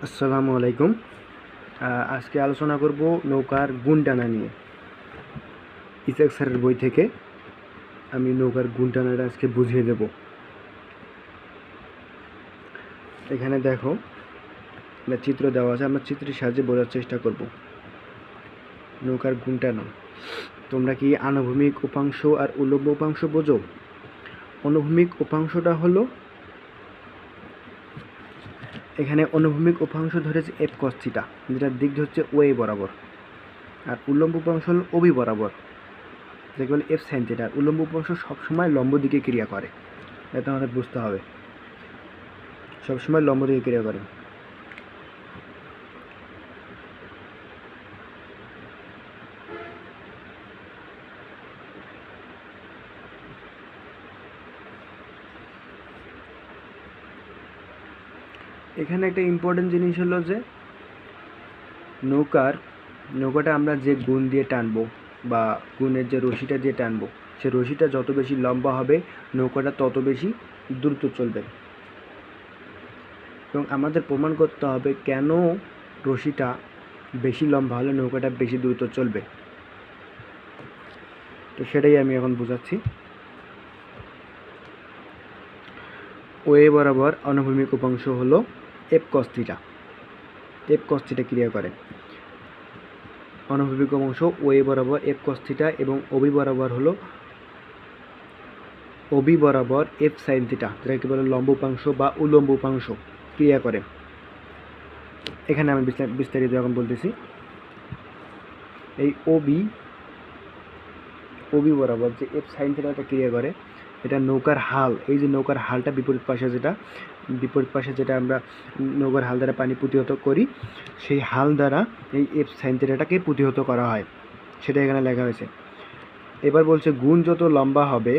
আসসালামু আলাইকুম। আজকে আলোচনা করব নৌকার গুণ টানা নিয়ে। ইসাক স্যারের বই থেকে আমি নৌকার গুণ টানাটা আজকে বুঝিয়ে দেব। এখানে দেখো চিত্র দেওয়া আছে, আমরা চিত্রের সাহায্যে বোঝার চেষ্টা করব নৌকার গুণ টানা। তোমরা কি আনুভূমিক উপাংশ আর উল্লম্ব উপাংশ বোঝো? অনুভূমিক উপাংশটা হলো, এখানে অনুভূমিক উপাংশ ধরেছে এফ কস থিটা, যেটার দিক হচ্ছে ওয়ে বরাবর, আর উল্লম্ব উপাংশ হল ওবি বরাবর, যেটা বলে এফ সাইন থিটা। উল্লম্ব উপাংশ সবসময় লম্ব দিকে ক্রিয়া করে, এটা আমাদের বুঝতে হবে, সবসময় লম্ব দিকে ক্রিয়া করে। এখানে একটা ইম্পর্টেন্ট জিনিস হলো যে নৌকাটা আমরা যে গুণ দিয়ে টানবো বা গুণের যে রশিটা দিয়ে টানবো, সে রশিটা যত বেশি লম্বা হবে নৌকাটা তত বেশি দ্রুত চলবে। এবং আমাদের প্রমাণ করতে হবে কেন রশিটা বেশি লম্বা হলে নৌকাটা বেশি দ্রুত চলবে। তো সেটাই আমি এখন বোঝাচ্ছি। ওয়ে বরাবর অনুভূমিক উপাংশ হলো F cos theta. F cos theta ক্রিয়া করে। অনুভূমিক উপাংশ ওয়ে বরাবর এফ কস থিটা এবং ওবি বরাবর এফ সাইন থিটা, যেটাকে বলে লম্ব উপাংশ বা উল্লম্ব উপাংশ ক্রিয়া করে। এখানে আমি বিস্তারিত এখন বলতেছি। এই ওবি বরাবর যে এফ সাইন থিটাটা ক্রিয়া করে, এটা নৌকার হাল, এই যে নৌকার হালটা বিপরীত পাশে যেটা আমরা নৌকার হাল দ্বারা পানি প্রতিহত করি, সেই হাল দ্বারা এই এফ সাইন থিটাটাকে প্রতিহত করা হয়, সেটা এখানে লেখা হয়েছে। এবার বলছে গুণ যত লম্বা হবে,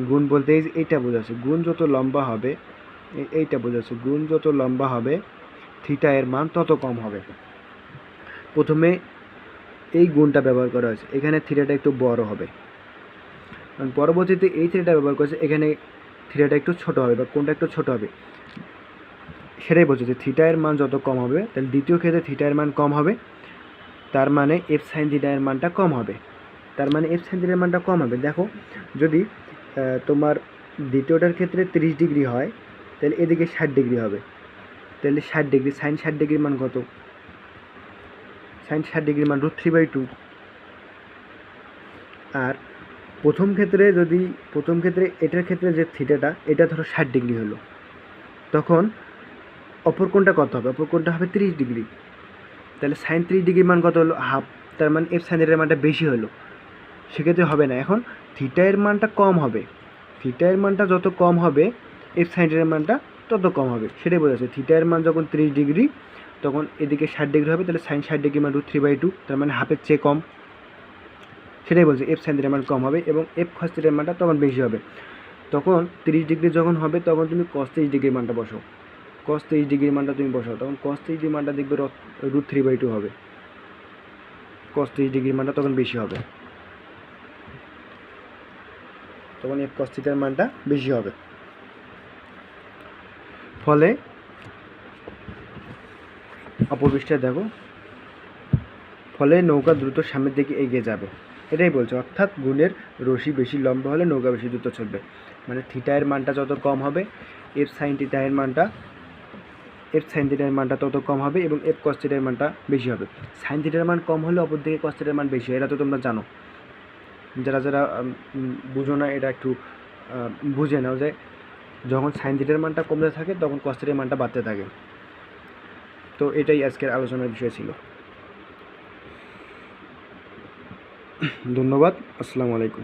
গুণ বলতে এইটা বোঝাচ্ছে, গুণ যত লম্বা হবে, এইটা বোঝাচ্ছে, গুণ যত লম্বা হবে থিটা এর মান তত কম হবে। প্রথমে এই গুণটা ব্যবহার করা হয়েছে, এখানে থিটাটা একটু বড় হবে, পরবর্তীতে এই থিটাটা ব্যবহার করেছে, এখানে থিটাটা একটু ছোট হবে বা কোনটা একটু ছোট হবে, সেটাই বলছে যে থিটা এর মান যত কম হবে, তাহলে দ্বিতীয় ক্ষেত্রে থিটা এর মান কম হবে, তার মানে এফ সাইন থিটা এর মানটা কম হবে, তার মানে এফ সাইন থিটা এর মানটা কম হবে। দেখো, যদি তোমার দ্বিতীয়টার ক্ষেত্রে 30 ডিগ্রি হয়, তাহলে এদিকে 60 ডিগ্রি হবে, তাহলে 60 ডিগ্রি সাইন 60 ডিগ্রির মান কত? সাইন 60 ডিগ্রির মান √3/2। আর প্রথম ক্ষেত্রে এটার ক্ষেত্রে যে থিটাটা, এটা ধরো 60 ডিগ্রি হলো, তখন অপর কোণটা কত হবে? অপর কোণটা হবে 30 ডিগ্রি, তাহলে সাইন 30 ডিগ্রির মান কত হলো? হাফ, তার মানে এফ সাইন থিটার মানটা বেশি হলো, সেক্ষেত্রে হবে না। এখন থিটা এর মানটা কম হবে, থিটা এর মানটা যত কম হবে এফ সাইন থিটার মানটা তত কম হবে, সেটাই বোঝাচ্ছে। থিটা এর মান যখন 30 ডিগ্রি, তখন এদিকে 60 ডিগ্রি হবে, তাহলে সাইন 60 ডিগ্রি মান √3/2, তার মানে হাফের চেয়ে কম, সেটাই বলছে। এফ সাইন থিটার মান কম হবে এবং এফ কস থিটার মানটা তখন বেশি হবে। তখন 30 ডিগ্রি যখন হবে, তখন তুমি কস 30 ডিগ্রির মানটা বসাও, কস 30 ডিগ্রির মানটা তুমি বসাও, তখন কস 30 ডিগ্রির মানটা দেখবে √3/2 হবে, কস 30 ডিগ্রির মানটা তখন বেশি হবে, তখন এফ কস থিটার মানটা বেশি হবে। ফলে অপপৃষ্ঠায় দেখো, ফলে নৌকা দ্রুত সামনের দিকে এগিয়ে যাবে, এটাই বলছে। অর্থাৎ গুণের রশি বেশি লম্বা হলে নৌকা বেশি দ্রুত চলবে, মানে থিটা এর মানটা যত কম হবে এফ সাইন থিটার মানটা তত কম হবে এবং এফ কস থিটার মানটা বেশি হবে। সাইন থিটার মান কম হলে অপর দিকে কস থিটার মান বেশি হয়, এটা তো তোমরা জানো। যারা বুঝো না, এটা একটু বুঝে নাও যে যখন সাইন থিটার মানটা কমতে থাকে তখন কস থিটার মানটা বাড়তে থাকে। তো এটাই আজকের আলোচনার বিষয় ছিল। ধন্যবাদ। আসসালামু আলাইকুম।